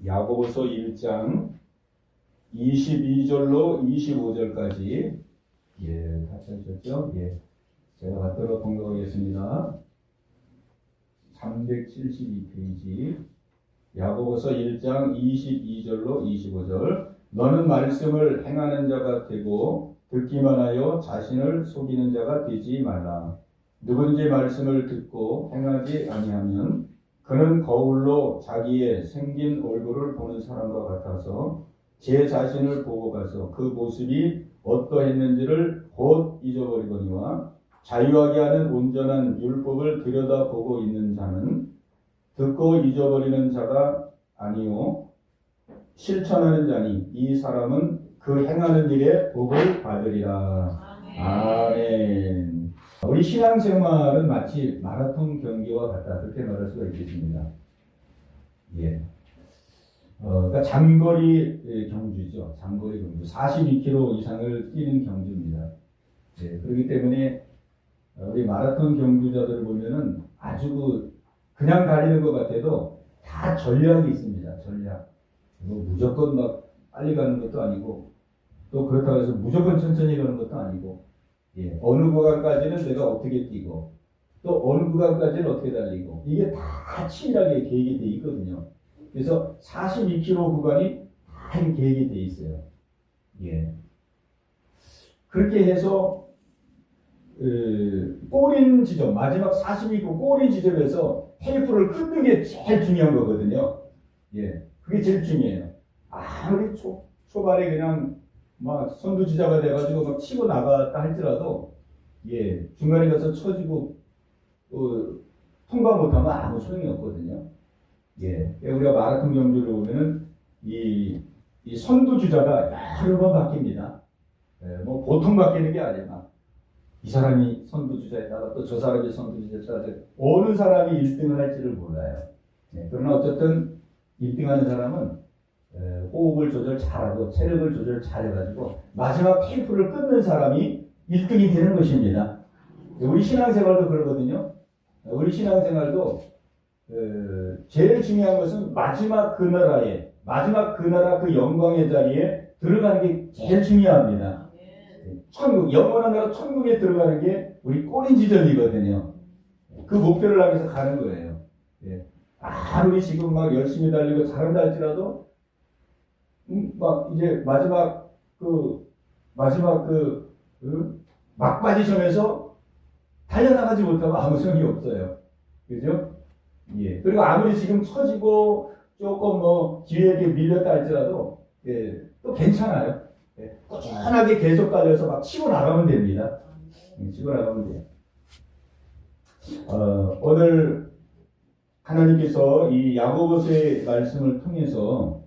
야고보서 1장 22절로 25절까지 다 찾으셨죠? 제가 갖도록 공독하겠습니다. 372페이지 야고보서 1장 22절로 25절. 너는 말씀을 행하는 자가 되고 듣기만 하여 자신을 속이는 자가 되지 말라. 누군지 말씀을 듣고 행하지 아니하면 그는 거울로 자기의 생긴 얼굴을 보는 사람과 같아서 제 자신을 보고 가서 그 모습이 어떠했는지를 곧 잊어버리거니와 자유하게 하는 온전한 율법을 들여다보고 있는 자는 듣고 잊어버리는 자가 아니요 실천하는 자니 이 사람은 그 행하는 일에 복을 받으리라. 아멘. 우리 신앙생활은 마치 마라톤 경기와 같다, 그렇게 말할 수가 있겠습니다. 그러니까 장거리 경주죠. 장거리 경주. 42km 이상을 뛰는 경주입니다. 그렇기 때문에 우리 마라톤 경주자들을 보면은 아주 그냥 달리는 것 같아도 다 전략이 있습니다. 전략. 무조건 막 빨리 가는 것도 아니고 또 그렇다고 해서 무조건 천천히 가는 것도 아니고 어느 구간까지는 내가 어떻게 뛰고 또 어느 구간까지는 어떻게 달리고 이게 다 치밀하게 계획이 돼 있거든요. 그래서 42km 구간이 다 계획이 돼 있어요. 그렇게 해서 꼬린 지점, 마지막 42km 꼬린 지점에서 테이프를 끊는 게 제일 중요한 거거든요. 그게 제일 중요해요. 아무리 초반에 그냥 막 선두주자가 돼가지고 막 치고 나갔다 할지라도 중간에 가서 처지고 통과 못하면 아무 소용이 없거든요. 우리가 마라톤 경주를 보면은 이 선두주자가 여러 번 바뀝니다. 뭐 보통 바뀌는 게 아니라 이 사람이 선두주자에 따라 또 저 사람이 선두주자에 따라 어느 사람이 1등을 할지를 몰라요. 그러나 어쨌든 1등하는 사람은 호흡을 조절 잘하고 체력을 조절 잘해가지고 마지막 테이프를 끊는 사람이 1등이 되는 것입니다. 우리 신앙생활도 그러거든요. 우리 신앙생활도 제일 중요한 것은 마지막 그 나라 그 영광의 자리에 들어가는 게 제일 중요합니다. 천국, 영원한 나라 천국에 들어가는 게 우리 꼬린 지점이거든요. 그 목표를 향해서 가는 거예요. 아무리 지금 막 열심히 달리고 잘한다 할지라도 막 이제 마지막 막바지 점에서 달려나가지 못하면 아무 소용이 없어요. 그죠? 그리고 아무리 지금 처지고 조금 뭐 뒤에 밀렸다 할지라도 또 괜찮아요. 꾸준하게 계속 달려서 막 치고 나가면 됩니다. 치고 나가면 돼요. 오늘 하나님께서 이 야고보서의 말씀을 통해서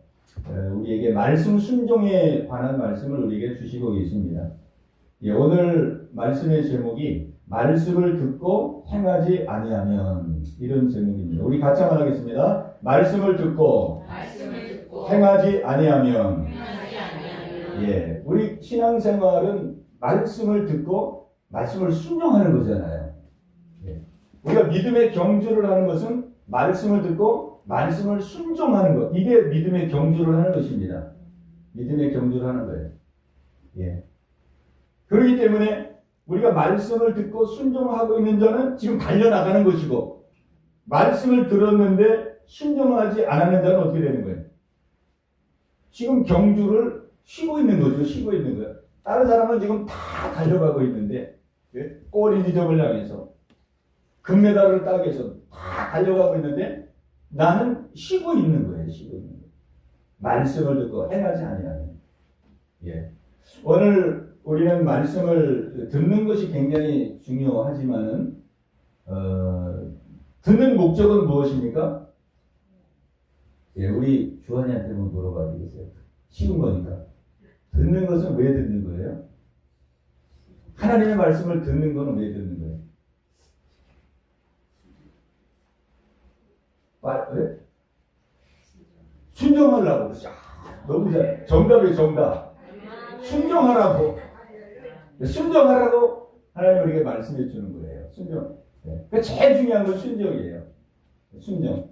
우리에게 말씀 순종에 관한 말씀을 우리에게 주시고 계십니다. 오늘 말씀의 제목이 말씀을 듣고 행하지 아니하면, 이런 제목입니다. 우리 같이 한번 하겠습니다. 말씀을 듣고 행하지 아니하면. 우리 신앙생활은 말씀을 듣고 말씀을 순종하는 거잖아요. 우리가 믿음의 경주를 하는 것은 말씀을 듣고 말씀을 순종하는 것, 이게 믿음의 경주를 하는 것입니다. 믿음의 경주를 하는 거예요. 그렇기 때문에 우리가 말씀을 듣고 순종하고 있는 자는 지금 달려나가는 것이고, 말씀을 들었는데 순종하지 않았는 자는 어떻게 되는 거예요? 지금 경주를 쉬고 있는 거죠. 쉬고 있는 거예요. 다른 사람은 지금 다 달려가고 있는데 꼬리 지점을 향해서 금메달을 따기 위해서 다 달려가고 있는데 나는 쉬고 있는 거예요. 쉬고 있는 거예요. 말씀을 듣고 행하지 아니하면. 오늘 우리는 말씀을 듣는 것이 굉장히 중요하지만은 듣는 목적은 무엇입니까? 우리 주한이한테 한번 물어봐 주겠어요. 쉬운 거니까. 듣는 것은 왜 듣는 거예요? 하나님의 말씀을 듣는 것은 왜 듣는 거예요? 왜? 순종하려고. 너무 잘. 정답이에요, 정답. 순종하라고. 순종하라고 하나님 우리에게 말씀해 주는 거예요. 순종. 그러니까 제일 중요한 건 순종이에요. 순종.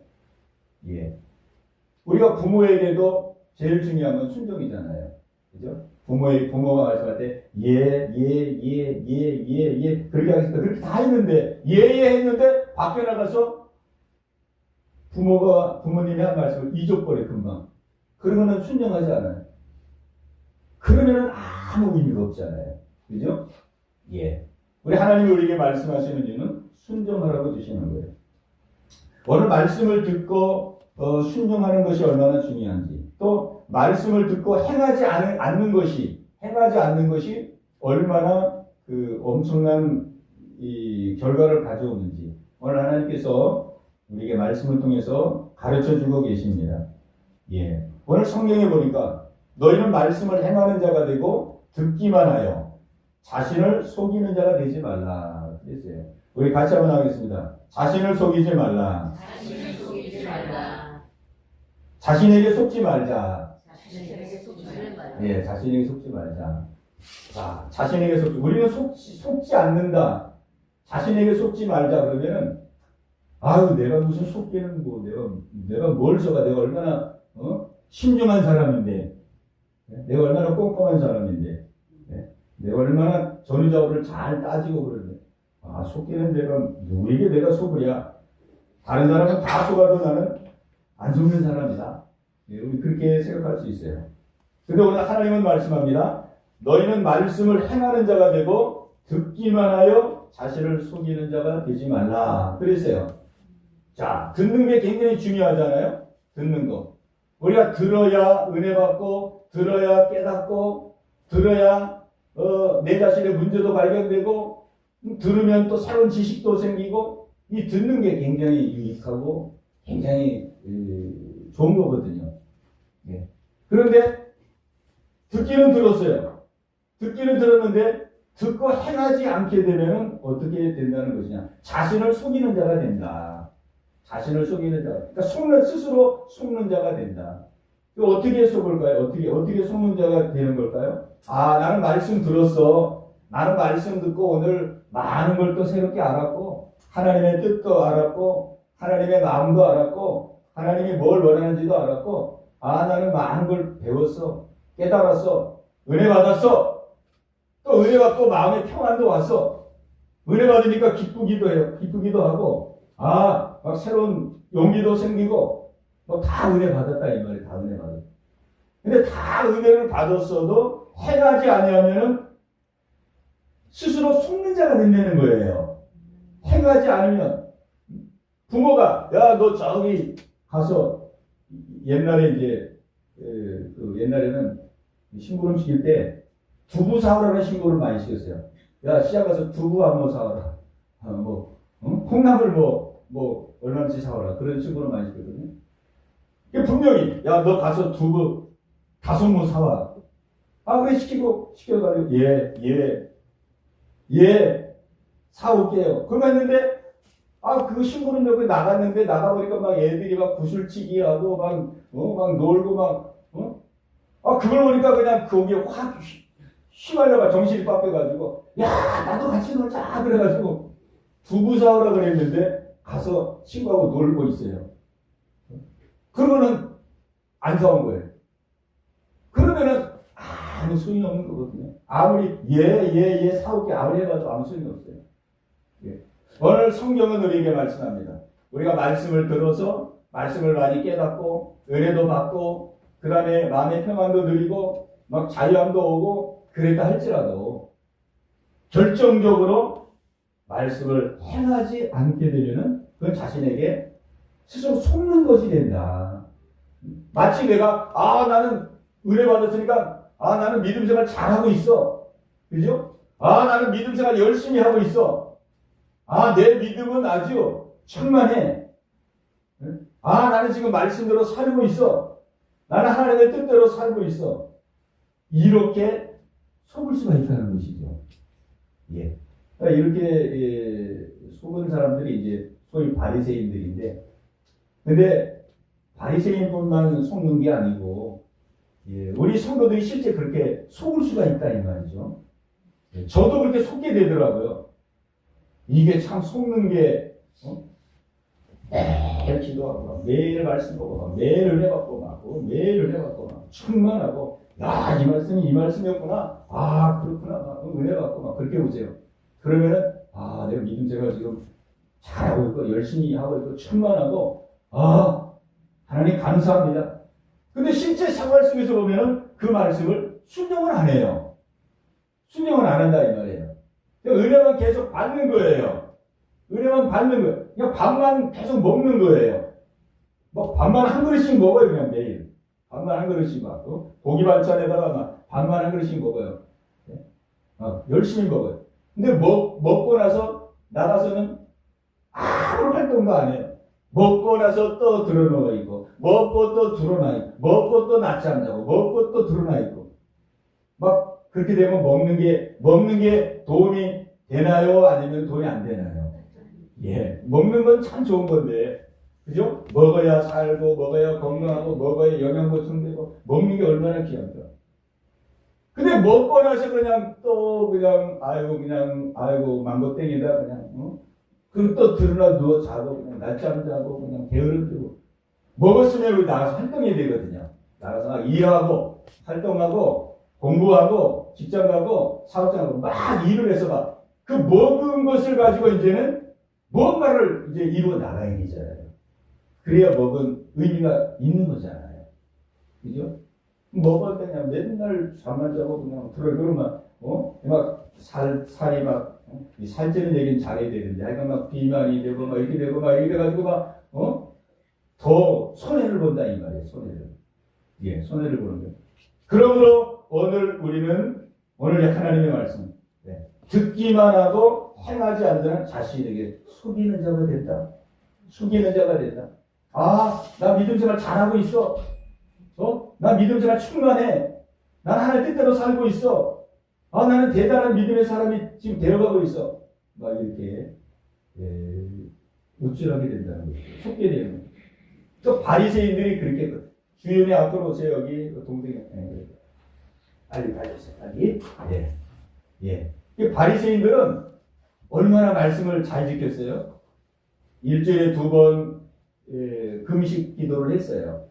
우리가 부모에게도 제일 중요한 건 순종이잖아요. 그죠? 부모가 말씀할 때, 예, 그렇게 하겠습니다. 그렇게 다 했는데, 예 했는데, 밖에 나가서 부모님이 한 말씀을 잊어버려, 금방. 그러면은 순종하지 않아요. 그러면은 아무 의미가 없잖아요. 그죠? 예. 우리 하나님이 우리에게 말씀하시는 이유는 순종하라고 주시는 거예요. 오늘 말씀을 듣고 순종하는 것이 얼마나 중요한지, 또 말씀을 듣고 행하지 않는 것이 얼마나 그 엄청난 이 결과를 가져오는지 오늘 하나님께서 우리에게 말씀을 통해서 가르쳐주고 계십니다. 예. 오늘 성경에 보니까 너희는 말씀을 행하는 자가 되고 듣기만 하여 자신을 속이는 자가 되지 말라 그랬어요. 우리 같이 한번 하겠습니다. 자신을 속이지 말라. 자신에게 속지 말자. 예, 자신에게 속지 말자. 자, 자신에게 속지. 우리는 속지 않는다. 자신에게 속지 말자 그러면은 아유, 내가 무슨 속기는 뭐 내가 뭘 속아? 내가 얼마나 신중한 사람인데, 내가 얼마나 꼼꼼한 사람인데, 내가 얼마나 전후좌우를 잘 따지고 그러는데, 아, 속기는 누구에게 내가 속으랴? 다른 사람은 다 속아도 나는 안 속는 사람이다. 우리 그렇게 생각할 수 있어요. 근데 오늘 하나님은 말씀합니다. 너희는 말씀을 행하는 자가 되고 듣기만 하여 자신을 속이는 자가 되지 말라. 그랬어요. 자, 듣는 게 굉장히 중요하잖아요. 듣는 거. 우리가 들어야 은혜 받고, 들어야 깨닫고, 들어야 내 자신의 문제도 발견되고, 들으면 또 새로운 지식도 생기고, 이 듣는 게 굉장히 유익하고 굉장히 좋은 거거든요. 예. 그런데 듣기는 들었어요. 듣기는 들었는데 듣고 행하지 않게 되면 어떻게 된다는 것이냐? 자신을 속이는 자가 된다. 자신을 속이는 자. 그러니까 스스로 속는 자가 된다. 어떻게 속을까요? 어떻게 속는 자가 되는 걸까요? 아, 나는 말씀 들었어. 나는 말씀 듣고 오늘 많은 걸 또 새롭게 알았고, 하나님의 뜻도 알았고, 하나님의 마음도 알았고, 하나님이 뭘 원하는지도 알았고, 아, 나는 많은 걸 배웠어. 깨달았어. 은혜 받았어. 또 은혜 받고 마음의 평안도 왔어. 은혜 받으니까 기쁘기도 해요. 기쁘기도 하고, 아, 막 새로운 용기도 생기고, 뭐 다 은혜 받았다 이 말이에요. 다 은혜 받았다. 근데 다 은혜를 받았어도 행하지 아니하면은 스스로 속는 자가 된다는 거예요. 행하지 않으면 부모가 야, 너 저기 가서 옛날에 이제 옛날에는 심부름 시킬 때 두부 사오라는 신고를 많이 시켰어요. 야, 시장 가서 두부 한모 사오라. 콩나물 뭐 얼마씩 사오라. 그런 신고를 많이 시켰거든요. 분명히 야, 너 가서 두부 5모 사와. 아, 그래 시켜가지고 예 사올게요. 그러고 했는데 아, 그 신부는 여기 나갔는데 나가보니까 막 애들이 막 구슬치기 하고 막 놀고 아, 그걸 보니까 그냥 거기에 확 휘말려가 정신이 빠져가지고 야, 나도 같이 놀자 그래가지고 두부 사오라 그랬는데 가서 친구하고 놀고 있어요. 그러고는 안 사온 거예요. 그러면은 아무 소용이 없는 거거든요. 아무리 예 사올게 아무리 해봐도 아무 소용이 없어요. 예. 오늘 성경은 우리에게 말씀합니다. 우리가 말씀을 들어서 말씀을 많이 깨닫고 은혜도 받고 그 다음에 마음의 평안도 누리고 막 자유함도 오고 그랬다 할지라도 결정적으로 말씀을 행하지 않게 되면은 그건 자신에게 스스로 속는 것이 된다. 마치 내가 나는 은혜 받았으니까 나는 믿음 생활 잘하고 있어. 그죠? 나는 믿음 생활 열심히 하고 있어. 내 믿음은 아주 충만해. 나는 지금 말씀대로 살고 있어. 나는 하나님의 뜻대로 살고 있어. 이렇게 속을 수가 있다는 것이죠. 예. 그러니까 이렇게 속은 사람들이 이제 소위 바리새인들인데, 근데 바리새인뿐만 속는 게 아니고, 우리 성도들이 실제 그렇게 속을 수가 있다 이 말이죠. 저도 그렇게 속게 되더라고요. 이게 참 속는 게 매일 기도하고 막 매일 말씀 보고 막 매일 은혜 받고 막 매일 은혜 받고 막 충만하고 야, 이 말씀이 이 말씀이었구나. 아, 그렇구나. 막 은혜 받고 막 그렇게 보세요. 그러면은 아, 내가 믿음 생활 지금 잘하고 있고 열심히 하고 있고 충만하고 아, 하나님 감사합니다. 근데 실제 생활 속에서 보면은 그 말씀을 순종을 안 해요. 순종을 안 한다 이 말이에요. 은혜만 계속 받는 거예요. 은혜만 받는 거예요. 그냥 밥만 계속 먹는 거예요. 뭐 밥만 한 그릇씩 먹어요 그냥 매일. 밥만 한 그릇씩 먹고 고기 반찬에다가 막 밥만 한 그릇씩 먹어요. 열심히 먹어요. 근데 먹고 나서 나가서는 아무런 활동도 안 해요. 먹고 나서 또 들어누워 있고, 먹고 또 드러나 있고, 먹고 또 낮잠 자고, 먹고 또 드러나 있고. 막 그렇게 되면 먹는 게 돈이 되나요? 아니면 돈이 안 되나요? 예. 먹는 건 참 좋은 건데, 그죠? 먹어야 살고, 먹어야 건강하고, 먹어야 영양 보충되고, 먹는 게 얼마나 귀한가. 근데 먹고 나서 아이고, 망고땡이다, 그리고 또 드러나 누워 자고, 그냥 낮잠 자고, 그냥 게으름 피고. 먹었으면 우리 나가서 활동해야 되거든요. 나가서 일하고, 활동하고, 공부하고, 직장 가고, 사업장 가고, 막 일을 해서 막, 그 먹은 것을 가지고 이제는 뭔가를 이제 이루어 나가야 되잖아요. 그래야 먹은 의미가 있는 거잖아요. 그죠? 먹을 때 그냥 맨날 잠만 자고 그냥 그러면, 막 살이 막, 이 살찌는 얘기는 잘해야 되는데, 하여간 막 비만이 되고, 막 이렇게 되고, 막 이래 가지고 막, 더 손해를 본다, 이 말이에요, 손해를. 예, 손해를 보는 거예요. 그러므로 오늘 하나님의 말씀, 네. 듣기만 하고 행하지 않는 자신에게 속이는 자가 된다. 속이는 자가 된다. 아, 나 믿음 생활 잘하고 있어. 나 믿음 생활 충만해. 난 하나님 뜻대로 살고 있어. 아, 나는 대단한 믿음의 사람이 지금 되어가고 있어. 막 이렇게, 우쭐하게 된다는 거죠. 속게 되는 거죠. 또 바리새인들이 그렇게, 주연이 앞으로 오세요. 여기, 동생이. 빨리 가주세요. 빨리. 이 바리새인들은 얼마나 말씀을 잘 지켰어요? 일주일에 2번, 금식 기도를 했어요.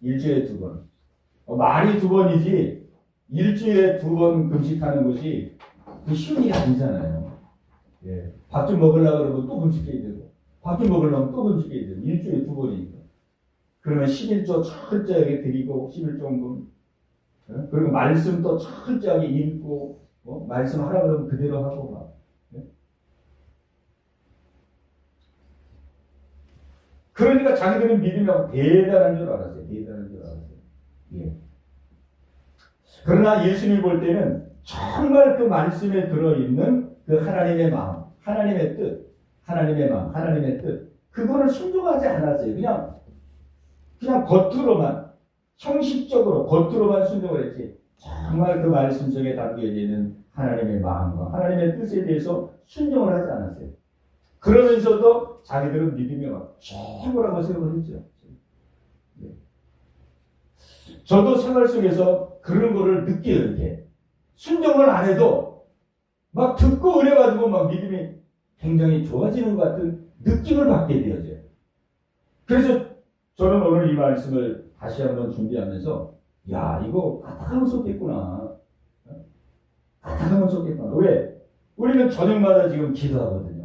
일주일에 2번. 말이 2번이지, 일주일에 2번 금식하는 것이 그 쉬운 일이 아니잖아요. 밥 좀 먹으려고 그러면 또 금식해야 되고, 밥 좀 먹으려면 또 금식해야 되고, 일주일에 2번이니까. 그러면 11조 철저하게 드리고, 11조금, 그리고 말씀 또 철저하게 읽고, 말씀 하라 그러면 그대로 하고, 막. 그러니까 자기들은 믿음이 대단한 줄 알았어요. 대단한 줄 알았어요. 예. 그러나 예수님이 볼 때는 정말 그 말씀에 들어있는 그 하나님의 마음, 하나님의 뜻, 하나님의 마음, 하나님의 뜻, 그거를 순종하지 않았어요. 그냥 겉으로만, 형식적으로 겉으로만 순종을 했지, 정말 그 말씀 속에 담겨져 있는 하나님의 마음과 하나님의 뜻에 대해서 순종을 하지 않았어요. 그러면서도 자기들은 믿음이 최고라고 생각을 했죠. 저도 생활 속에서 그런 거를 느껴요. 이게 순종을 안 해도 막 듣고 은혜가지고 막 믿음이 굉장히 좋아지는 것 같은 느낌을 받게 되어져요. 그래서 저는 오늘 이 말씀을 다시 한번 준비하면서 야, 이거 까딱하면 쏟겠구나. 까딱하면 쏟겠구나. 왜? 우리는 저녁마다 지금 기도하거든요.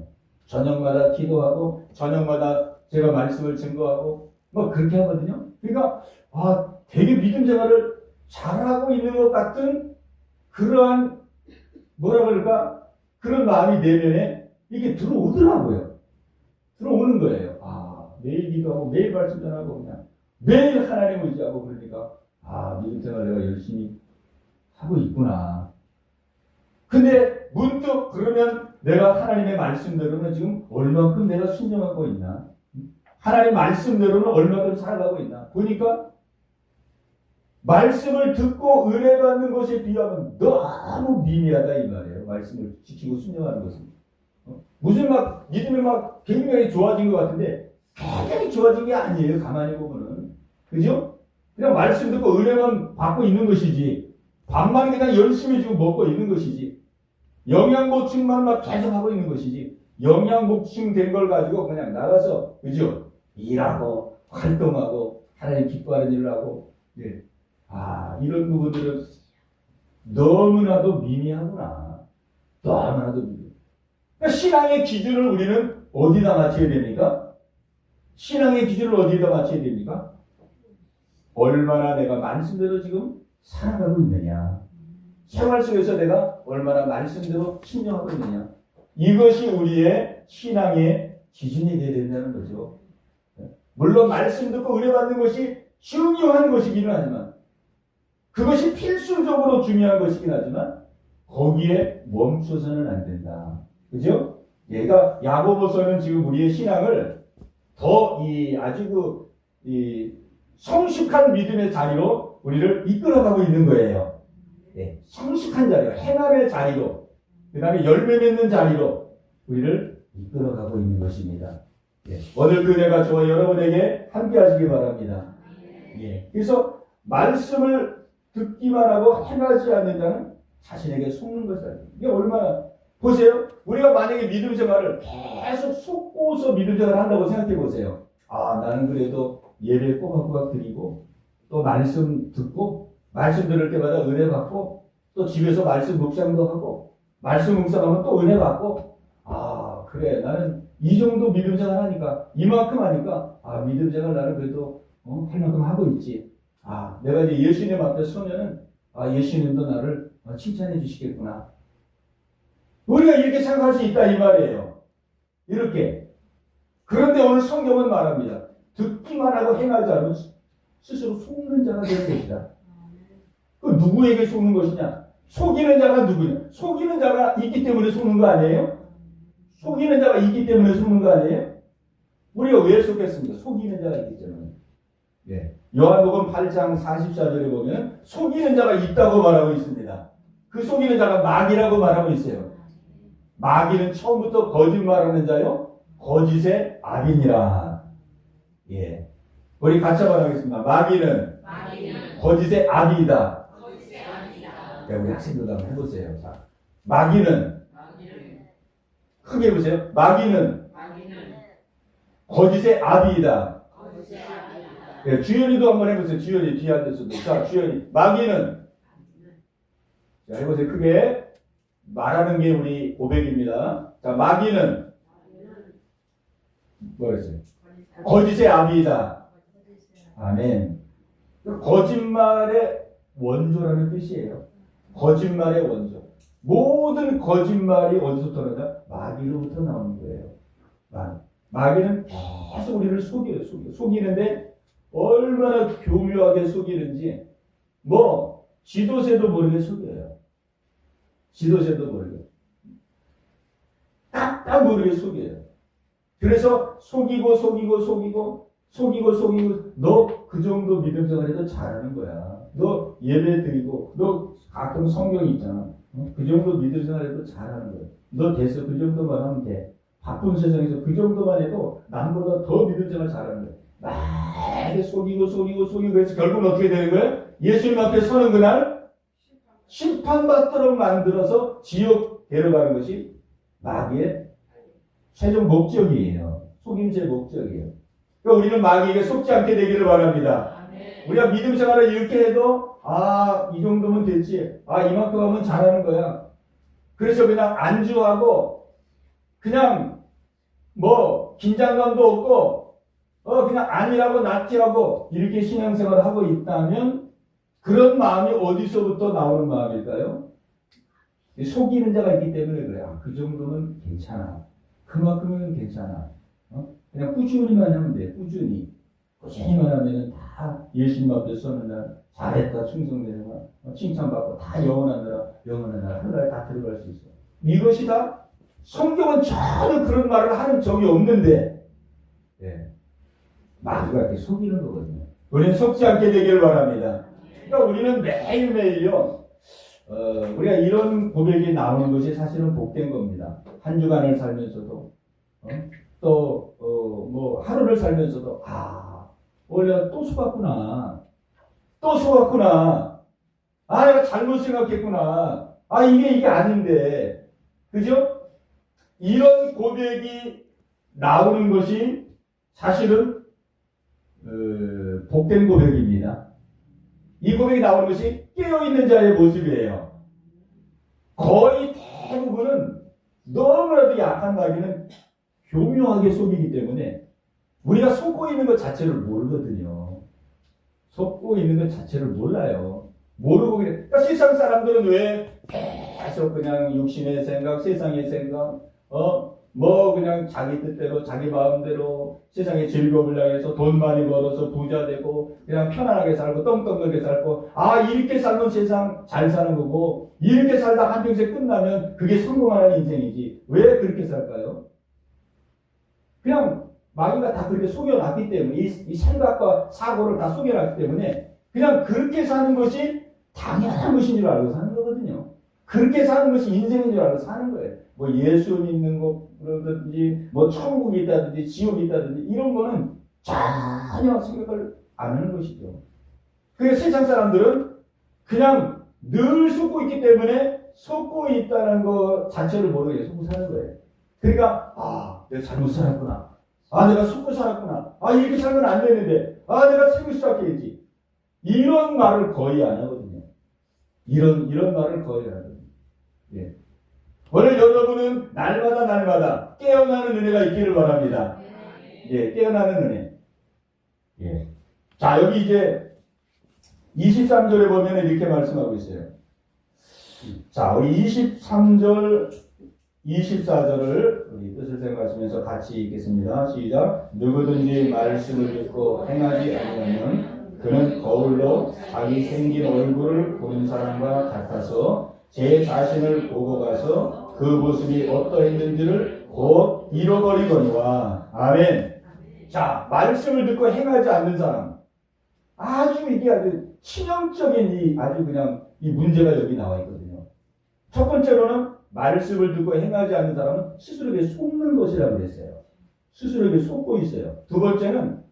저녁마다 기도하고 저녁마다 제가 말씀을 증거하고 뭐 그렇게 하거든요. 그러니까 되게 믿음 생활을 잘하고 있는 것 같은 그러한 뭐라 그럴까? 그런 마음이 내면에 이게 들어오더라고요. 들어오는 거예요. 매일 기도하고 매일 말씀 전하고 그냥 매일 하나님 의지하고 그러니까 믿음 생활 내가 열심히 하고 있구나. 근데 문득 그러면 내가 하나님의 말씀대로는 지금 얼만큼 내가 순종하고 있나? 하나님 말씀대로는 얼마큼 살아가고 있나? 보니까 말씀을 듣고 은혜 받는 것에 비하면 너무 미미하다 이 말이에요. 말씀을 지키고 순종하는 것은. 무슨 믿음이 굉장히 좋아진 것 같은데 굉장히 좋아진 게 아니에요. 가만히 보면은. 그죠? 그냥 말씀 듣고 은혜만 받고 있는 것이지 밥만 그냥 열심히 지금 먹고 있는 것이지 영양 보충만 계속 하고 있는 것이지 영양 보충된 걸 가지고 그냥 나가서 그죠? 일하고 활동하고 하나님 기뻐하는 일을 하고 이런 부분들은 너무나도 미미하구나. 너무나도 미미. 그러니까 신앙의 기준을 우리는 어디다 맞춰야 됩니까? 신앙의 기준을 어디다 맞춰야 됩니까? 얼마나 내가 말씀대로 지금 살아가고 있느냐. 생활 속에서 내가 얼마나 말씀대로 순종하고 있느냐. 이것이 우리의 신앙의 기준이 되어야 된다는 거죠. 물론 말씀 듣고 은혜받는 것이 중요한 것이기는 하지만 그것이 필수적으로 중요한 것이긴 하지만 거기에 멈춰서는 안 된다. 그죠? 얘가 야고보서는 지금 우리의 신앙을 더 아주 성숙한 믿음의 자리로 우리를 이끌어가고 있는 거예요. 성숙한 자리로, 행함의 자리로, 그 다음에 열매 맺는 자리로 우리를 이끌어가고 있는 것입니다. 오늘 그 은혜가 저와 여러분에게 함께 하시기 바랍니다. 그래서 말씀을 듣기만 하고 행하지 않는 자는 자신에게 속는 것이다. 이게 얼마나, 보세요. 우리가 만약에 믿음 생활을 계속 속고서 믿음 생활을 한다고 생각해 보세요. 나는 그래도 예배 꼬박꼬박 드리고 또 말씀 듣고 말씀 들을 때마다 은혜 받고 또 집에서 말씀 묵상도 하고 말씀 묵상하면 또 은혜 받고 그래 나는 이 정도 믿음 생활 하니까 이만큼 하니까 믿음 생활 나는 그래도 할 만큼 하고 있지. 내가 이제 예수님 앞에 서면은 예수님도 나를 칭찬해 주시겠구나. 우리가 이렇게 생각할 수 있다 이 말이에요. 이렇게. 그런데 오늘 성경은 말합니다. 듣기만 하고 행하지 않으면 스스로 속는 자가 되는 것이다. 그 누구에게 속는 것이냐? 속이는 자가 누구냐? 속이는 자가 있기 때문에 속는 거 아니에요? 속이는 자가 있기 때문에 속는 거 아니에요? 우리가 왜 속겠습니까? 속이는 자가 있기 때문에. 요한복음 8장 44절에 보면 속이는 자가 있다고 말하고 있습니다. 그 속이는 자가 마귀라고 말하고 있어요. 마귀는 처음부터 거짓말하는 자요 거짓의 아비니라. 우리 같이 말하겠습니다. 마귀는 거짓의 아비이다. 우리 학생들도 한번 해보세요. 자, 마귀는 크게 해보세요. 마귀는 거짓의 아비이다. 주연이도 한번 해보세요. 주연이 뒤에 앉아서도. 자, 주연이. 마귀는. 자, 해보세요. 크게. 말하는 게 우리 고백입니다. 자, 마귀는. 뭐랬어요? 거짓의 아비이다. 아멘. 거짓말의 원조라는 뜻이에요. 거짓말의 원조. 모든 거짓말이 어디서부터 나오냐? 마귀로부터 나오는 거예요. 마귀는 계속 우리를 속여요. 속이는데 얼마나 교묘하게 속이는지 지도새도 모르게 속여요. 지도새도 모르게. 딱 모르게 속여요. 그래서 속이고 너 그 정도 믿음 생활해도 잘하는 거야. 너 예배 드리고 너 가끔 성경 있잖아. 그 정도 믿음 생활해도 잘하는 거야. 너 됐어. 그 정도만 하면 돼. 바쁜 세상에서 그 정도만 해도 남보다 더 믿음 생활 잘하는 거야. 막 속이고 해서 결국은 어떻게 되는 거예요? 예수님 앞에 서는 그날 심판받도록 만들어서 지옥 데려가는 것이 마귀의 최종 목적이에요. 속임수의 목적이에요. 그러니까 우리는 마귀에게 속지 않게 되기를 바랍니다. 우리가 믿음 생활을 이렇게 해도 이 정도면 됐지. 이만큼 하면 잘하는 거야. 그래서 그냥 안주하고 그냥 긴장감도 없고 그냥 안일하고 나티하고 이렇게 신앙생활을 하고 있다면 그런 마음이 어디서부터 나오는 마음일까요? 속이는 자가 있기 때문에 그래요. 그 정도는 괜찮아. 그만큼은 괜찮아. 그냥 꾸준히만 하면 돼. 꾸준히만 하면은 다 예수님 앞에 서는 날 잘했다 충성되는 날 칭찬받고 다 영원한 날 하늘에 다 들어갈 수 있어. 이것이 다 성경은 전혀 그런 말을 하는 적이 없는데 마귀가 이렇게 속이는 거거든요. 우리는 속지 않게 되기를 바랍니다. 그러니까 우리는 매일매일요 우리가 이런 고백이 나오는 것이 사실은 복된 겁니다. 한 주간을 살면서도 또 하루를 살면서도 원래 또 속았구나. 내가 잘못 생각했구나. 이게 아닌데. 그죠? 이런 고백이 나오는 것이 사실은 복된 고백입니다. 이 고백이 나오는 것이 깨어있는 자의 모습이에요. 거의 대부분은 너무나도 약한 마귀는 교묘하게 속이기 때문에 우리가 속고 있는 것 자체를 모르거든요. 속고 있는 것 자체를 몰라요. 모르고 그래. 그러니까 세상 사람들은 왜 계속 그냥 육신의 생각, 세상의 생각, 뭐 그냥 자기 뜻대로, 자기 마음대로 세상의 즐거움을 향해서 돈 많이 벌어서 부자 되고 그냥 편안하게 살고 떵떵하게 살고 이렇게 살면 세상 잘 사는 거고 이렇게 살다 한평생 끝나면 그게 성공하는 인생이지. 왜 그렇게 살까요? 그냥 마귀가 다 그렇게 속여놨기 때문에 이 생각과 사고를 다 속여놨기 때문에 그냥 그렇게 사는 것이 당연한 것인 줄 알고 사는 거거든요. 그렇게 사는 것이 인생인 줄 알고 사는 거예요. 뭐 예수 믿는 거라든지 뭐 천국이 있다든지 지옥이 있다든지 이런 거는 전혀 생각을 안 하는 것이죠. 그래서 세상 사람들은 그냥 늘 속고 있기 때문에 속고 있다는 것 자체를 모르게 속고 사는 거예요. 그러니까 내가 잘못 살았구나. 내가 속고 살았구나. 이렇게 살면 안 되는데. 내가 새고 시작해야지. 이런 말을 거의 안 하거든요. 이런 말을 거의 안 하거든요. 예. 오늘 여러분은 날마다 깨어나는 은혜가 있기를 바랍니다. 예, 깨어나는 은혜. 예. 자, 여기 이제 23절에 보면 이렇게 말씀하고 있어요. 자, 우리 23절, 24절을 우리 뜻을 생각하시면서 같이 읽겠습니다. 시작. 누구든지 말씀을 듣고 행하지 않으면 그는 거울로 자기 생긴 얼굴을 보는 사람과 같아서 제 자신을 보고 가서 그 모습이 어떠했는지를 곧 잃어버리거니와. 아멘. 자, 말씀을 듣고 행하지 않는 사람. 이게 아주 치명적인 아주 그냥 이 문제가 여기 나와 있거든요. 첫 번째로는 말씀을 듣고 행하지 않는 사람은 스스로에게 속는 것이라고 그랬어요. 스스로에게 속고 있어요. 두 번째는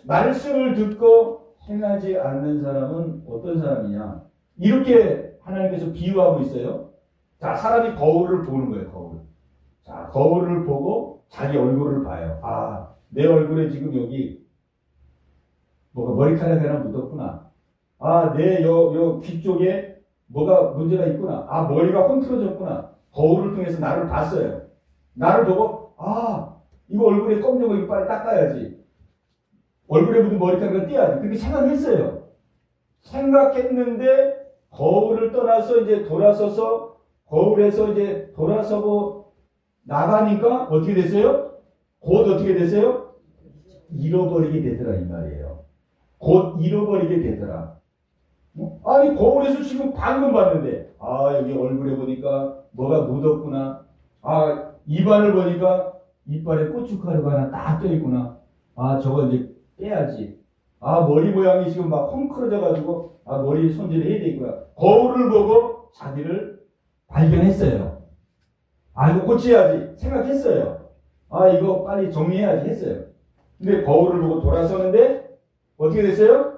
말씀을 듣고 행하지 않는 사람은 어떤 사람이냐. 이렇게 하나님께서 비유하고 있어요. 자, 사람이 거울을 보는 거예요, 거울. 자, 거울을 보고 자기 얼굴을 봐요. 내 얼굴에 지금 여기 뭐가 머리카락이 하나 묻었구나. 내 귀 쪽에 뭐가 문제가 있구나. 머리가 헝클어졌구나. 거울을 통해서 나를 봤어요. 나를 보고, 이거 얼굴에 검은 거 이거 빨리 닦아야지. 얼굴에 묻은 머리카락을 떼야지. 그렇게 생각했어요. 생각했는데, 거울을 떠나서 이제 돌아서서, 거울에서 이제 돌아서고 나가니까 어떻게 됐어요? 곧 어떻게 됐어요? 잃어버리게 되더라, 이 말이에요. 곧 잃어버리게 되더라. 거울에서 지금 방금 봤는데, 여기 얼굴에 보니까 뭐가 묻었구나. 입안을 보니까 이빨에 고춧가루가 하나 딱 껴있구나. 저거 이제 빼야지. 머리 모양이 지금 막 헝클어져가지고, 머리 손질을 해야 되겠구나. 거울을 보고 자기를 발견했어요. 이거 고쳐야지. 생각했어요. 이거 빨리 정리해야지 했어요. 근데 거울을 보고 돌아서는데, 어떻게 됐어요?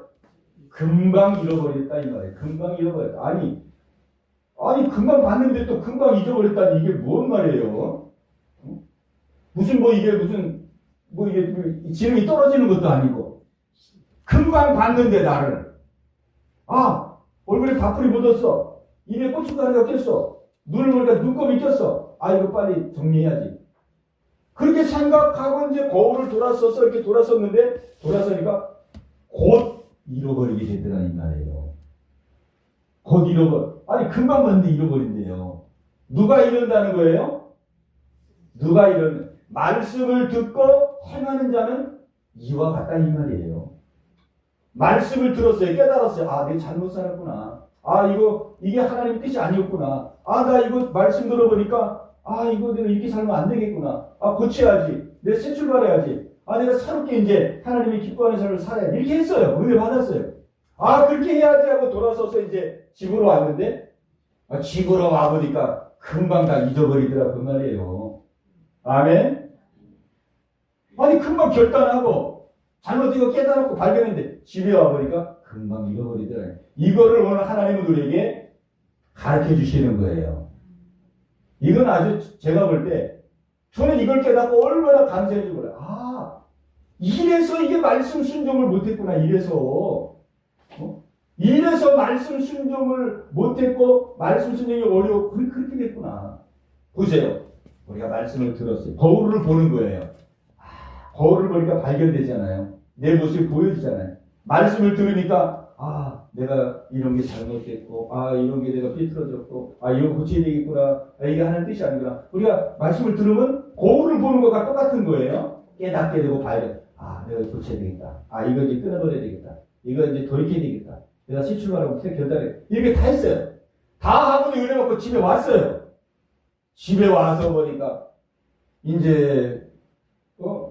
금방 잃어버렸다, 이 말이에요. 금방 잃어버렸다. 아니, 금방 봤는데 또 금방 잊어버렸다니, 이게 뭔 말이에요? 무슨, 이게, 지능이 떨어지는 것도 아니고, 금방 봤는데, 나를. 얼굴에 밥풀이 묻었어. 입에 고춧가루가 꼈어. 눈을 보니까 눈곱이 꼈어. 이거 빨리 정리해야지. 그렇게 생각하고 이제 거울을 이렇게 돌아섰는데, 돌아서니까 곧 잃어버리게 되더라, 이 말이에요. 곧 금방 봤는데 잃어버린대요. 누가 이런다는 거예요? 말씀을 듣고 행하는 자는 이와 같다, 이 말이에요. 말씀을 들었어요. 깨달았어요. 내가 잘못 살았구나. 이게 하나님 뜻이 아니었구나. 나 이거 말씀 들어보니까, 이거 내가 이렇게 살면 안 되겠구나. 고쳐야지. 내가 새 출발해야지. 내가 새롭게 이제 하나님이 기뻐하는 삶을 살아야지. 이렇게 했어요. 은혜 받았어요. 그렇게 해야지 하고 돌아서서 이제 집으로 왔는데, 집으로 와보니까 금방 다 잊어버리더라, 그 말이에요. 아멘? 금방 결단하고, 잘못된 거 깨달았고 발견했는데, 집에 와보니까 금방 잃어버리더라. 이거를 오늘 하나님은 우리에게 가르쳐 주시는 거예요. 이건 아주 제가 볼 때, 저는 이걸 깨닫고 얼마나 감사해지고 그래요. 이래서 이게 말씀 순종을 못했구나. 이래서 말씀 순종을 못했고 말씀 순종이 어려워. 그렇게 됐구나. 보세요. 우리가 말씀을 들었어요. 거울을 보는 거예요. 거울을 보니까 발견되잖아요. 내 모습이 보여지잖아요. 말씀을 들으니까 내가 이런 게 잘못됐고 이런 게 내가 삐뚤어졌고 이거 고쳐야 되겠구나. 이게 하는 뜻이 아니구나. 우리가 말씀을 들으면 거울을 보는 것과 똑같은 거예요. 깨닫게 되고 발견. 내가 고쳐야 되겠다. 이거 이제 끊어버려야 되겠다. 이거 이제 돌이켜야 되겠다. 내가 새 출발하고 새 결단해. 이렇게 다 했어요. 다 하고 은혜 받고 집에 왔어요. 집에 와서 보니까 이제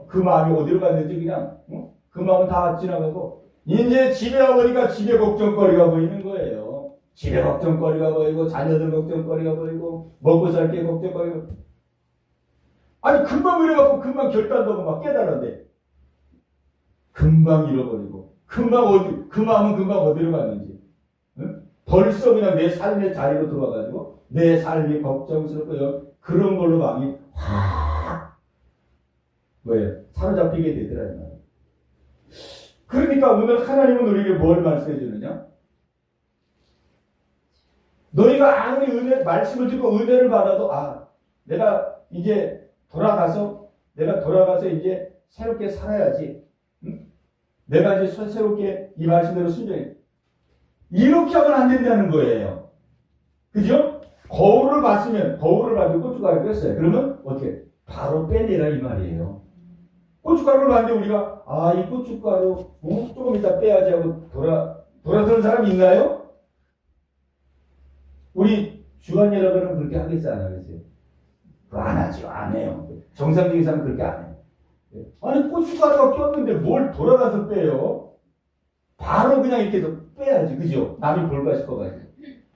그 마음이 어디로 갔는지 그냥 그 마음은 다 지나가고 이제 집에 와보니까 집에 걱정거리가 보이는 거예요. 집에 걱정거리가 보이고 자녀들 걱정거리가 보이고 먹고 살 게 걱정거리고 금방 잃어갖고 금방 결단도 하고 막 깨달았는데 금방 잃어버리고 그 마음은 금방 어디로 갔는지 벌써 그냥 내 삶의 자리로 들어와가지고 내 삶이 걱정스럽고 그런 걸로 마음이 확 사로잡히게 되더라는 말이에요. 그러니까 오늘 하나님은 우리에게 뭘 말씀해 주느냐? 너희가 아무리 말씀을 듣고 은혜를 받아도 내가 이제 돌아가서 이제 새롭게 살아야지. 내가 이제 새롭게 이 말씀대로 순종해. 이렇게 하면 안 된다는 거예요. 그죠? 거울을 가지고 고춧가루 뺐어요. 그러면 어떻게? 바로 빼내라 이 말이에요. 고춧가루를 봤는데 우리가 이 고춧가루 조금 이따 빼야지 하고 돌아서는 사람이 있나요? 우리 주한 여러분은 그렇게 하겠어요? 안 하겠어요? 안 하죠. 안 해요. 정상적인 사람은 그렇게 안 해요. 고춧가루가 꼈는데 뭘 돌아가서 빼요? 바로 그냥 이렇게 해서 빼야지. 그죠? 남이 볼까 싶어가지고.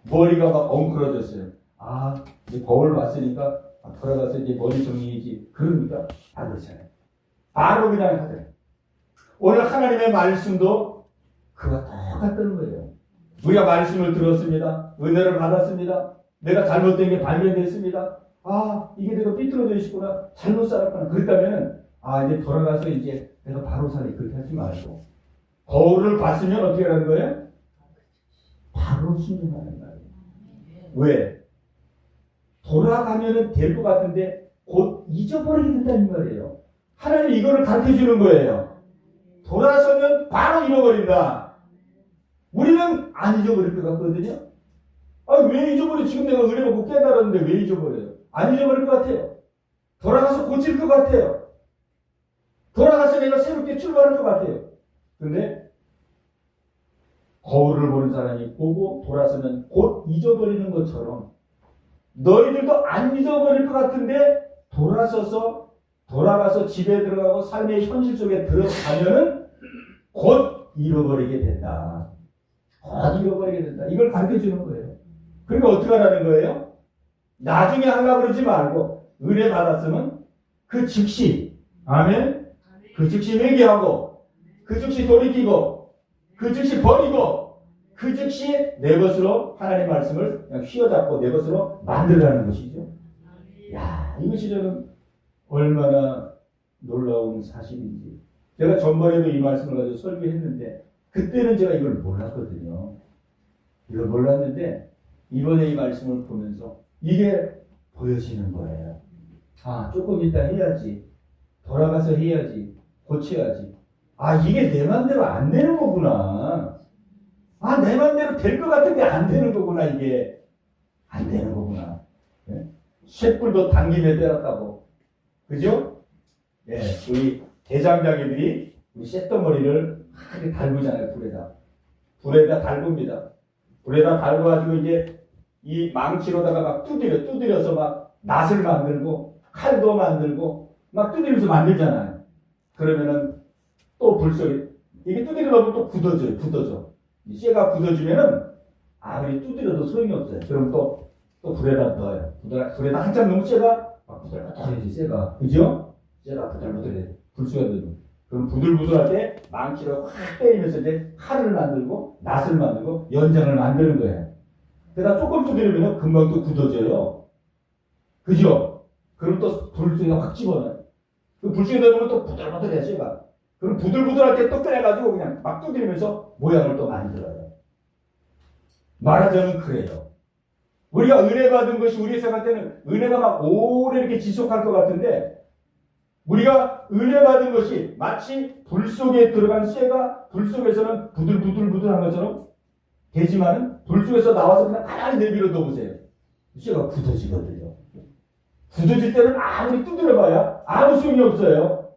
머리가 막 엉클어졌어요. 이제 거울 봤으니까 돌아가서 이제 머리 정리해야지. 그럽니까? 안 그렇잖아요. 바로 그냥 하더래요. 오늘 하나님의 말씀도 그와 똑같다는 거예요. 우리가 말씀을 들었습니다. 은혜를 받았습니다. 내가 잘못된 게 발견됐습니다. 이게 내가 삐뚤어져 있구나. 잘못 살았구나. 그렇다면은 이제 돌아가서 이제 내가 바로 살래. 그렇게 하지 말고 거울을 봤으면 어떻게 하는 거예요? 바로 순종하는 거예요. 왜? 돌아가면은 될 것 같은데 곧 잊어버리게 된다는 말이에요. 하나님이 이거를 가르쳐 주는 거예요. 돌아서면 바로 잃어버린다. 우리는 안 잊어버릴 것 같거든요. 왜 잊어버려? 지금 내가 은혜 받고 깨달았는데 왜 잊어버려요? 안 잊어버릴 것 같아요. 돌아가서 고칠 것 같아요. 돌아가서 내가 새롭게 출발할 것 같아요. 근데 거울을 보는 사람이 보고 돌아서면 곧 잊어버리는 것처럼 너희들도 안 잊어버릴 것 같은데 돌아가서 집에 들어가고 삶의 현실 속에 들어가면은 곧 잃어버리게 된다. 곧 잃어버리게 된다. 이걸 가르쳐 주는 거예요. 그러니까 어떻게 하라는 거예요? 나중에 하려고 그러지 말고 은혜 받았으면 그 즉시 아멘. 그 즉시 회개하고 그 즉시 돌이키고 그 즉시 버리고 그 즉시 내 것으로 하나님의 말씀을 그냥 휘어잡고 내 것으로 만들라는 것이죠. 이것이 저는 얼마나 놀라운 사실인지. 제가 전번에도 이 말씀을 가지고 설교했는데 그때는 제가 이걸 몰랐거든요. 이걸 몰랐는데 이번에 이 말씀을 보면서 이게 보여지는 거예요. 조금 이따 해야지. 돌아가서 해야지. 고쳐야지. 이게 내 맘대로 안 되는 거구나. 내 맘대로 될 것 같은데 안 되는 거구나. 이게 안 되는 거구나. 쇳불도 당김에 때렸다고. 그죠? 우리 대장장이들이 우리 쇳덩어리를 이렇게 달구잖아요. 불에다 달굽니다. 불에다 달궈가지고 이제 이 망치로다가 막 두드려서 막 낫을 만들고 칼도 만들고 막 두드리면서 만들잖아요. 그러면은 또 불속에 이게 두드려 놓으면 또 굳어져. 이 쇠가 굳어지면은 아무리 두드려도 소용이 없어요. 그럼 또 불에다 넣어요. 불에다 한참 넣으면 쇠가 막 부들부들해지, 쇠가. 그죠? 쇠가 부들부들해. 불속에 넣으면. 그럼 부들부들할 때 망치로 확 때리면서 이제 칼을 만들고 낫을 만들고 연장을 만드는 거예요. 그러다 조금 두드리면 금방 또 굳어져요. 그죠? 그럼 또 불속에 확 집어넣어요. 그 불속에 넣으면 또 부들부들해, 쇠가. 그럼 부들부들할 때 또 꺼내가지고 그냥 막 두드리면서 모양을 또 만들어요. 말하자면 그래요. 우리가 은혜 받은 것이 우리 생각 때는 은혜가 막 오래 이렇게 지속할 것 같은데, 우리가 은혜 받은 것이 마치 불 속에 들어간 쇠가 불 속에서는 부들부들부들한 것처럼 되지만은 불 속에서 나와서 그냥 가만히 내버려 둬보세요. 쇠가 굳어지거든요. 굳어질 때는 아무리 두드려봐야 아무 소용이 없어요.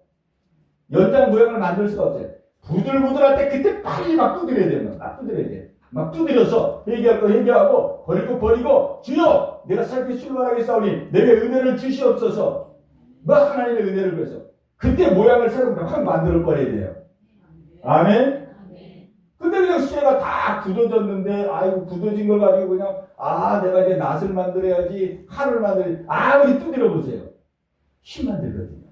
연장 모양을 만들 수가 없어요. 부들부들할 때 그때 빨리 막 두드려야 돼요. 막 두드려야 돼요. 막 두드려서 회개할 거 회개하고 버릴 거 버리고, 주여 내가 살기 출발하게 싸우니 내게 은혜를 주시옵소서. 막 하나님의 은혜를 구해서 그때 모양을 새로 확 만들어 버려야 돼요. 아멘. 근데 그냥 쇠가 다 굳어졌는데, 아이고 굳어진 걸 가지고 그냥 내가 이제 낫을 만들어야지, 칼을 만들어야지, 아무리 두드려 보세요. 힘 만들거든요.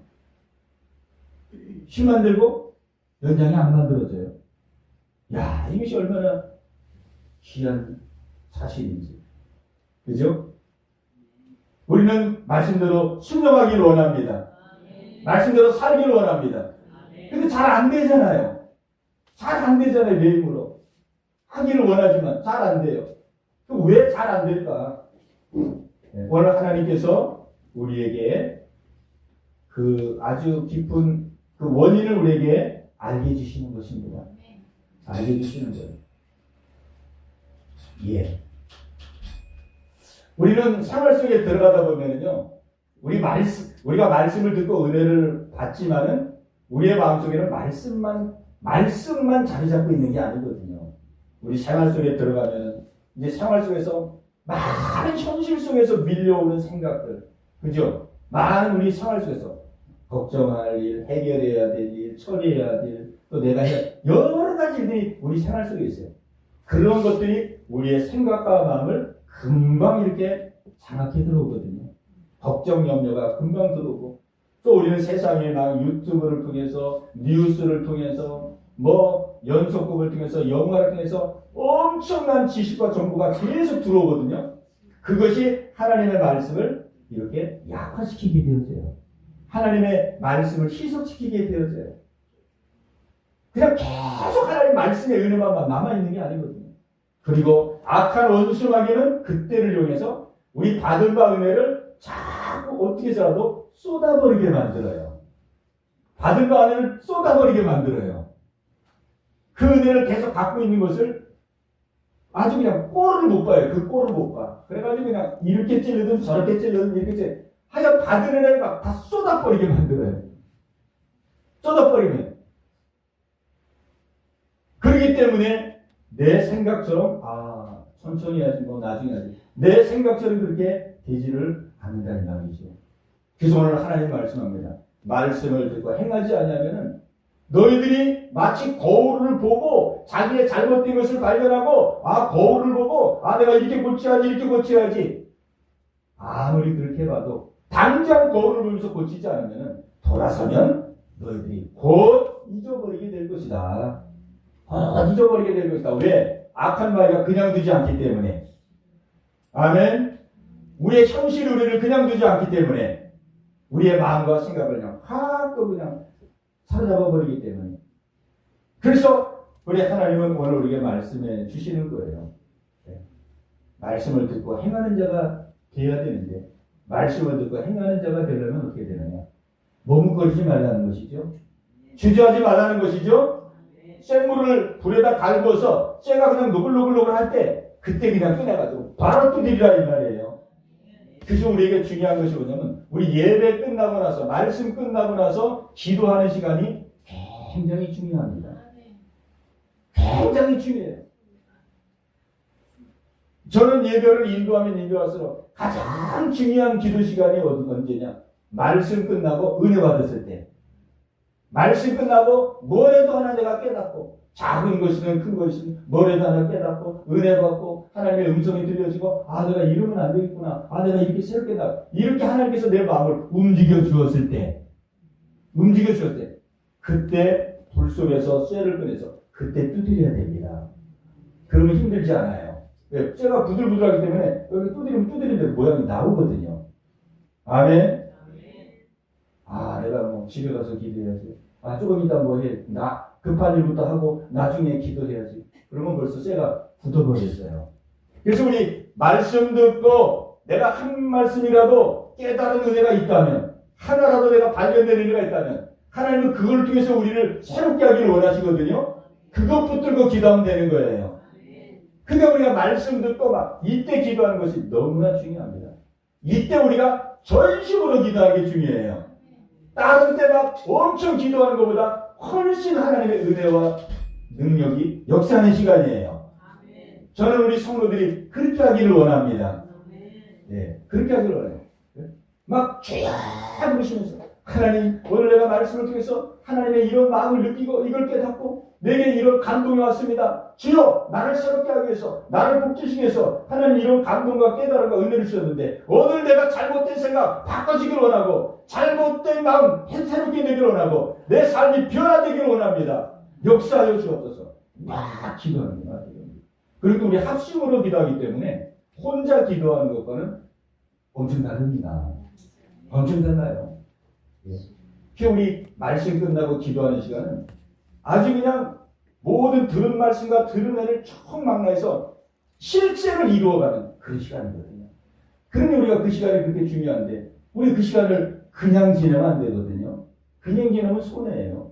힘 만들고 연장이 안 만들어져요. 야, 이것이 얼마나 귀한 사실인지. 그죠? 우리는 말씀대로 순종하기를 원합니다. 말씀대로 살기를 원합니다. 근데 잘 안 되잖아요. 잘 안 되잖아요. 내 힘으로. 하기를 원하지만 잘 안 돼요. 왜 잘 안 될까? 오늘 하나님께서 우리에게 그 아주 깊은 그 원인을 우리에게 알게 해주시는 것입니다. 알게 해주시는 거예요. 예. 우리는 생활 속에 들어가다 보면은요, 우리가 말씀을 듣고 은혜를 받지만은 우리의 마음속에는 말씀만 자리 잡고 있는 게 아니거든요. 우리 생활 속에 들어가면 이제 생활 속에서 많은 현실 속에서 밀려오는 생각들, 그죠? 많은 우리 생활 속에서 걱정할 일, 해결해야 될 일, 처리해야 될 일, 또 내가 여러 가지 일들이 우리 생활 속에 있어요. 그런 것들이 우리의 생각과 마음을 금방 이렇게 장악해 들어오거든요. 걱정, 염려가 금방 들어오고, 또 우리는 세상에 막 유튜브를 통해서, 뉴스를 통해서, 연속극을 통해서, 영화를 통해서 엄청난 지식과 정보가 계속 들어오거든요. 그것이 하나님의 말씀을 이렇게 약화시키게 되어져요. 하나님의 말씀을 희석시키게 되어져요. 그냥 계속 하나님 말씀의 은혜만 남아있는 게 아니거든요. 그리고 악한 원수마귀는 그때를 이용해서 우리 받은 바 은혜를 자꾸 어떻게 해서라도 쏟아버리게 만들어요. 받은 바 은혜를 쏟아버리게 만들어요. 그 은혜를 계속 갖고 있는 것을 아주 그냥 꼴을 못 봐요. 그 꼴을 못 봐. 그래가지고 그냥 이렇게 찔르든 저렇게 찔르든 이렇게 찔르든 하여간 받은 은혜를 막 다 쏟아버리게 만들어요. 쏟아버리면. 그렇기 때문에 내 생각처럼 천천히 하지 나중에 하지, 내 생각처럼 그렇게 되지를 않는다는 말이죠. 그래서 오늘 하나님 말씀합니다. 말씀을 듣고 행하지 않으면은 너희들이 마치 거울을 보고 자기의 잘못된 것을 발견하고 거울을 보고 내가 이렇게 고쳐야지 아무리 그렇게 봐도 당장 거울을 보면서 고치지 않으면 돌아서면 너희들이 곧 잊어버리게 될 것이다. 잊어버리게 될 것이다. 왜? 악한 마귀가 그냥 두지 않기 때문에. 아멘. 우리의 현실 우리를 그냥 두지 않기 때문에, 우리의 마음과 생각을 그냥 확 또 그냥 사로잡아 버리기 때문에. 그래서 우리 하나님은 오늘 우리에게 말씀해 주시는 거예요. 말씀을 듣고 행하는 자가 되어야 되는데, 말씀을 듣고 행하는 자가 되려면 어떻게 되느냐? 머뭇거리지 말라는 것이죠. 주저하지 말라는 것이죠. 쇠물을 불에다 달궈서 쇠가 그냥 노글노글노글 할 때 그때 그냥 꺼내가지고 바로 두드리라 이 말이에요. 그래서 우리에게 중요한 것이 뭐냐면, 우리 예배 끝나고 나서, 말씀 끝나고 나서 기도하는 시간이 굉장히 중요합니다. 굉장히 중요해요. 저는 예배를 인도하면 인도할수록 가장 중요한 기도 시간이 언제냐? 말씀 끝나고 은혜 받았을 때. 말씀 끝나고 뭐래도 하나 내가 깨닫고, 작은 것이든 큰 것이든 뭐래도 하나 깨닫고 은혜 받고 하나님의 음성이 들려지고 내가 이러면 안 되겠구나, 내가 이렇게 새롭게 이렇게 하나님께서 내 마음을 움직여 주었을 때, 그때 불 속에서 쇠를 꺼내서 그때 두드려야 됩니다. 그러면 힘들지 않아요. 왜? 쇠가 부들부들하기 때문에 여기 두드리는 대로 모양이 나오거든요. 아멘. 내가 집에 가서 기도해야지. 아, 조금 이따 뭐 해. 급한 일부터 하고 나중에 기도해야지. 그러면 벌써 쇠가 굳어버렸어요. 그래서 우리 말씀 듣고 내가 한 말씀이라도 깨달은 은혜가 있다면, 하나라도 내가 발견된 은혜가 있다면, 하나님은 그걸 통해서 우리를 새롭게 하기를 원하시거든요. 그것 붙들고 기도하면 되는 거예요. 그러니까 우리가 말씀 듣고 막 이때 기도하는 것이 너무나 중요합니다. 이때 우리가 전심으로 기도하기 중요해요. 다른 때 막 엄청 기도하는 것보다 훨씬 하나님의 은혜와 능력이 역사하는 시간이에요. 저는 우리 성도들이 그렇게 하기를 원합니다. 네, 그렇게 하기를 원해요. 막 쫙 부르시면서 하나님, 오늘 내가 말씀을 통해서 하나님의 이런 마음을 느끼고 이걸 깨닫고 내게 이런 감동이 왔습니다. 주여, 나를 새롭게 하기 위해서, 나를 복지시기 위해서 하나님 이런 감동과 깨달음과 은혜를 주셨는데 오늘 내가 잘못된 생각 바꿔지길 원하고 잘못된 마음 새롭게 되길 원하고 내 삶이 변화되길 원합니다. 역사하여 주옵소서. 막 기도하는 거예요. 그리고 우리 합심으로 기도하기 때문에 혼자 기도하는 것과는 엄청 다릅니다. 엄청 달라요. 예. 우리 말씀 끝나고 기도하는 시간은 아주 그냥 모든 들은 말씀과 들은 애를 총망라해서 실제를 이루어가는 그런 시간이거든요. 그런데 우리가 그 시간이 그렇게 중요한데 우리 그 시간을 그냥 지내면 안 되거든요. 그냥 지내면 손해예요.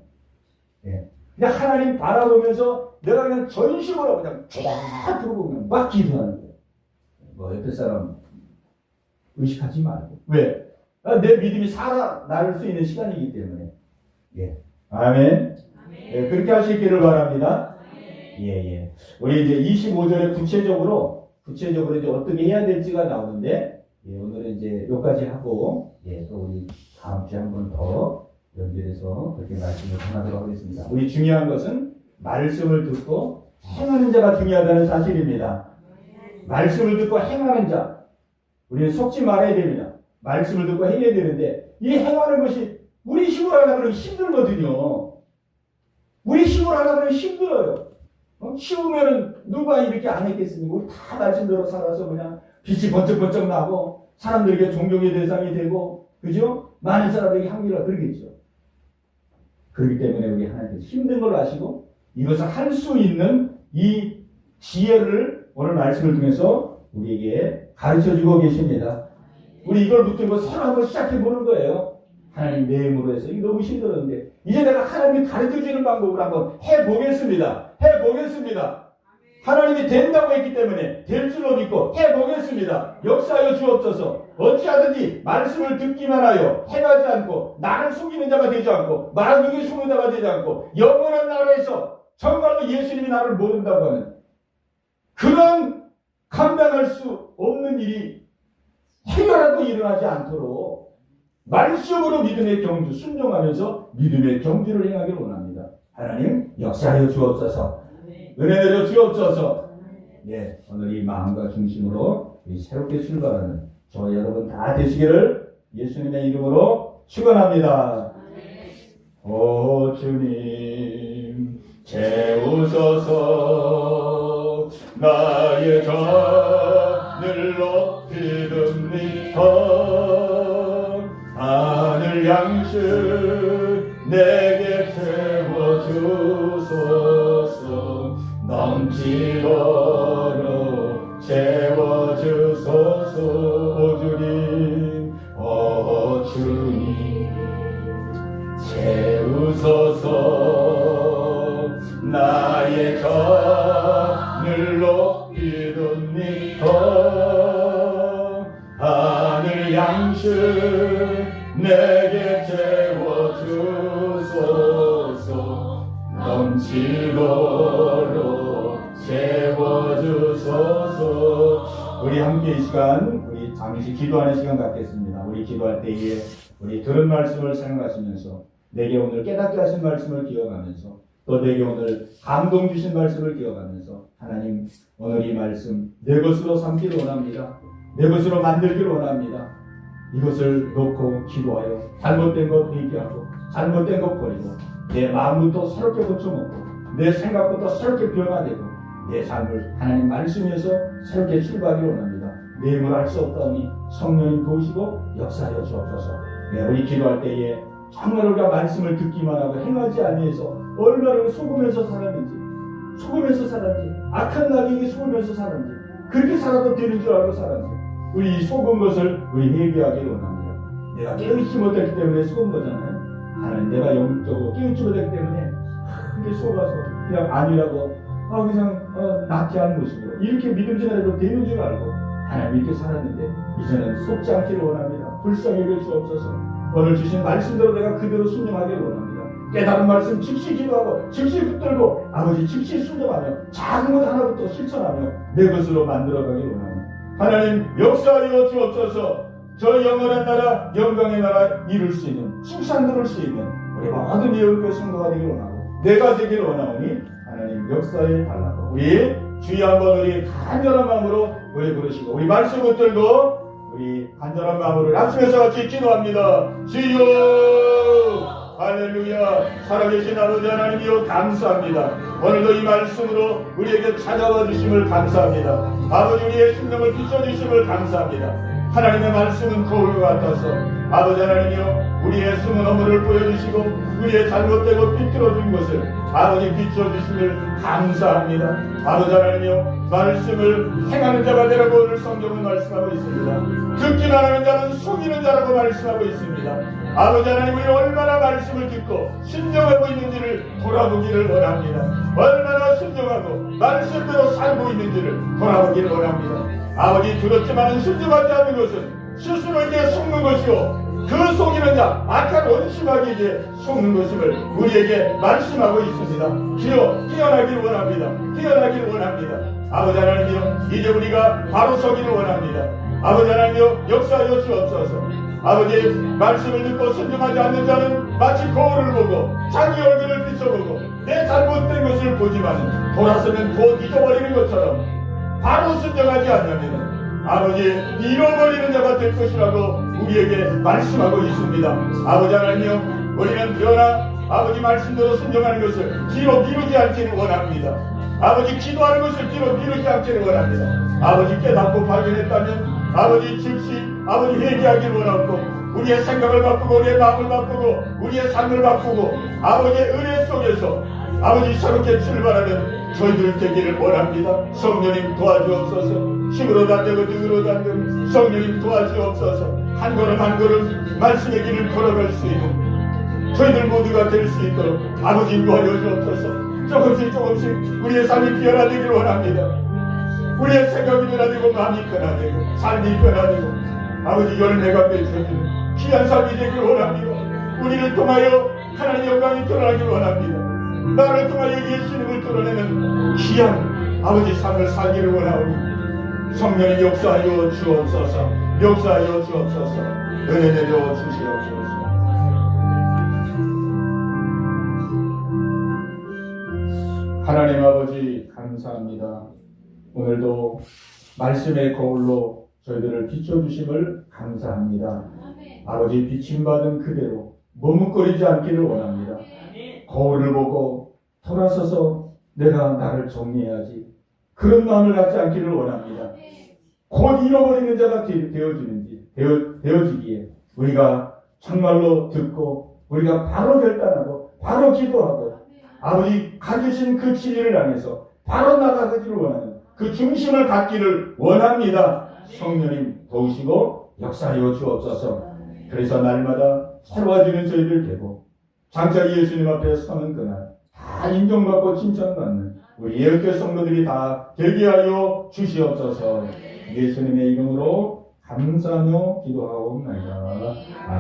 예. 그냥 하나님 바라보면서 내가 그냥 전심으로 그냥 쫙 들어보면 막 기도하는 거예요. 뭐 옆에 사람 의식하지 말고. 왜? 내 믿음이 살아날 수 있는 시간이기 때문에. 예. 아멘. 예, 그렇게 하시기를 바랍니다. 예. 우리 이제 25절에 구체적으로 이제 어떻게 해야 될지가 나오는데, 예, 오늘은 이제 여기까지 하고, 예, 또 우리 다음 주에 한 번 더 연결해서 그렇게 말씀을 전하도록 하겠습니다. 우리 중요한 것은 말씀을 듣고 행하는 자가 중요하다는 사실입니다. 말씀을 듣고 행하는 자. 우리는 속지 말아야 됩니다. 말씀을 듣고 해야 되는데 이 행하는 것이 우리 힘으로 하려면 힘들거든요. 우리 힘으로 하려면 힘들어요. 쉬우면은 누가 이렇게 안 했겠습니까? 우리 다 말씀대로 살아서 그냥 빛이 번쩍번쩍 나고 사람들에게 존경의 대상이 되고 그죠? 많은 사람들에게 향기가 그러겠죠. 그렇기 때문에 우리 하나님께서 힘든 걸 아시고 이것을 할 수 있는 이 지혜를 오늘 말씀을 통해서 우리에게 가르쳐주고 계십니다. 우리 이걸 붙들고 서로 한번 시작해보는 거예요. 하나님 내 힘으로 해서 이거 너무 힘들었는데 이제 내가 하나님이 가르쳐주는 방법을 한번 해보겠습니다. 하나님이 된다고 했기 때문에 될 줄로 믿고 해보겠습니다. 역사하여 주옵소서. 어찌하든지 말씀을 듣기만 하여 행하지 않고 나를 속이는 자가 되지 않고 마귀에게 속는 자가 되지 않고 영원한 나라에서 정말로 예수님이 나를 모른다고 하는 그런 감당할 수 없는 일이 행여라도 일어나지 않도록 말씀으로 믿음의 경주 순종하면서 믿음의 경주를 행하기를 원합니다. 하나님 역사하여 주옵소서. 은혜 내려 주옵소서. 예, 오늘 이 마음과 중심으로 새롭게 출발하는 저 여러분 다 되시기를 예수님의 이름으로 축원합니다. 오 주님 채우소서. 나의 잔을 높이듭니다. 하늘 양식 내게 채워주소서. 넘치도록 채워주소서. 오 주님 채우소서. 나의 잔을 높이듭니다. 하늘 양식 내게 채워주소서. 넘치도록 채워주소서. 우리 함께 이 시간 우리 잠시 기도하는 시간 갖겠습니다. 우리 기도할 때에 우리 들은 말씀을 생각하시면서 내게 오늘 깨닫게 하신 말씀을 기억하면서 또 내게 오늘 감동 주신 말씀을 기억하면서 하나님 오늘 이 말씀 내 것으로 삼기를 원합니다. 내 것으로 만들기를 원합니다. 이것을 놓고 기도하여 잘못된 것 회개하고 잘못된 것 버리고 내 마음부터 새롭게 고쳐먹고 내 생각부터 새롭게 변화되고 내 삶을 하나님 말씀에서 새롭게 출발하기를 원합니다. 내 힘으로 할 수 없다니 성령님 도우시고 역사하여 주옵소서. 우리 기도할 때에 정말 우리가 말씀을 듣기만 하고 행하지 아니해서 얼마나 속으면서 살았는지 악한 낙에게 속으면서 살았는지 그렇게 살아도 되는 줄 알고 살았는지 우리 이 속은 것을 우리 회개하기를 원합니다. 내가 깨우치 못했기 때문에 속은 거잖아요. 하나님 내가 영적으로 깨우치 못했기 때문에 그게 속아서 그냥 아니라고 그냥 나태한 모습으로 이렇게 믿음 생활해도 되는 줄 알고 하나님 이렇게 살았는데 이제는 속지 않기를 원합니다. 불쌍히 여길 수 없어서 오늘 주신 말씀대로 내가 그대로 순종하기를 원합니다. 깨달은 말씀 즉시 기도하고 즉시 붙들고 아버지 즉시 순종하며 작은 것 하나부터 실천하며 내 것으로 만들어가기를 원합니다. 하나님 역사하여 주옵소서. 저 영원한 나라 영광의 나라 이룰 수 있는 칭찬 들을 수 있는 우리 모든 예언교 성도가 되기를 원하고 내가 되기를 원하오니 하나님 역사에 달라고 우리 주여 한번 우리 간절한 마음으로 우리 부르시고 우리 말씀 붙들고 우리 간절한 마음으로 합심해서 같이 기도합니다. 주여 할렐루야. 살아계신 아버지 하나님이여 감사합니다. 오늘도 이 말씀으로 우리에게 찾아와 주심을 감사합니다. 아버지 우리의 심령을 비춰주심을 감사합니다. 하나님의 말씀은 거울과 같아서 아버지 하나님이여 우리의 숨은 허물을 보여주시고 우리의 잘못되고 비틀어진 것을 아버지 비춰주심을 감사합니다. 아버지 하나님이여 말씀을 행하는 자가 되라고 오늘 성경은 말씀하고 있습니다. 듣기만 하는 자는 속이는 자라고 말씀하고 있습니다. 아버지 하나님 우리 얼마나 말씀을 듣고 순종하고 있는지를 돌아보기를 원합니다. 얼마나 순종하고 말씀대로 살고 있는지를 돌아보기를 원합니다. 아버지 들었지만은 순종하지 않는 것은 스스로에게 속는 것이요 그 속이는 자 악한 원수마귀에게 속는 것임을 우리에게 말씀하고 있습니다. 주여 깨어나기를 원합니다. 깨어나기를 원합니다. 아버지 하나님이여 이제 우리가 바로 서기를 원합니다. 아버지 하나님이여 역사하여 주옵소서. 아버지 말씀을 듣고 순종하지 않는 자는 마치 거울을 보고 자기 얼굴을 비춰보고 내 잘못된 것을 보지만 돌아서면 곧 잊어버리는 것처럼 바로 순종하지 않으면 아버지 잃어버리는 자가 될 것이라고 우리에게 말씀하고 있습니다. 아버지 하나님이여 우리는 그러나 아버지 말씀대로 순종하는 것을 뒤로 미루지 않기를 원합니다. 아버지 기도하는 것을 뒤로 미루지 않기를 원합니다. 아버지 깨닫고 발견했다면 아버지 즉시 아버지 회개하기를 원하고 우리의 생각을 바꾸고 우리의 마음을 바꾸고 우리의 삶을 바꾸고 아버지의 은혜 속에서 아버지 새롭게 출발하는 저희들 되기를 원합니다. 성령님 도와주옵소서. 힘으로도 안 되고 능으로도 안 되고 성령님 도와주옵소서. 한 걸음 한 걸음 말씀의 길을 걸어갈 수 있는 저희들 모두가 될 수 있도록 아버지 인도하여 주옵소서. 조금씩 우리의 삶이 변화되기를 원합니다. 우리의 생각이 변화되고 마음이 변화되고 삶이 변화되고 아버지 열매가 맺혀지는 귀한 삶이 되기를 원합니다. 우리를 통하여 하나님의 영광이 드러나기를 원합니다. 나를 통하여 예수님을 드러내는 귀한 아버지 삶을 살기를 원하오니 성령님 역사하여 주옵소서. 역사하여 주옵소서. 은혜 내려 주시옵소서. 하나님 아버지 감사합니다. 오늘도 말씀의 거울로 저희들을 비춰주심을 감사합니다. 아버지 비침받은 그대로 머뭇거리지 않기를 원합니다. 거울을 보고 돌아서서 내가 나를 정리해야지 그런 마음을 갖지 않기를 원합니다. 곧 잃어버리는 자가 되어지기에 우리가 정말로 듣고 우리가 바로 결단하고 바로 기도하고 아버지 가지신 그 진리를 향해서 바로 나가기를 원하는 그 중심을 갖기를 원합니다. 성령님 도우시고 역사하여 주옵소서. 그래서 날마다 새로워지는 저희들 되고 장차 예수님 앞에 서는 그날 다 인정받고 칭찬받는 우리 예언교 성도들이 다 되게 하여 주시옵소서. 예수님의 이름으로 감사하며 기도하옵나이다. 아멘.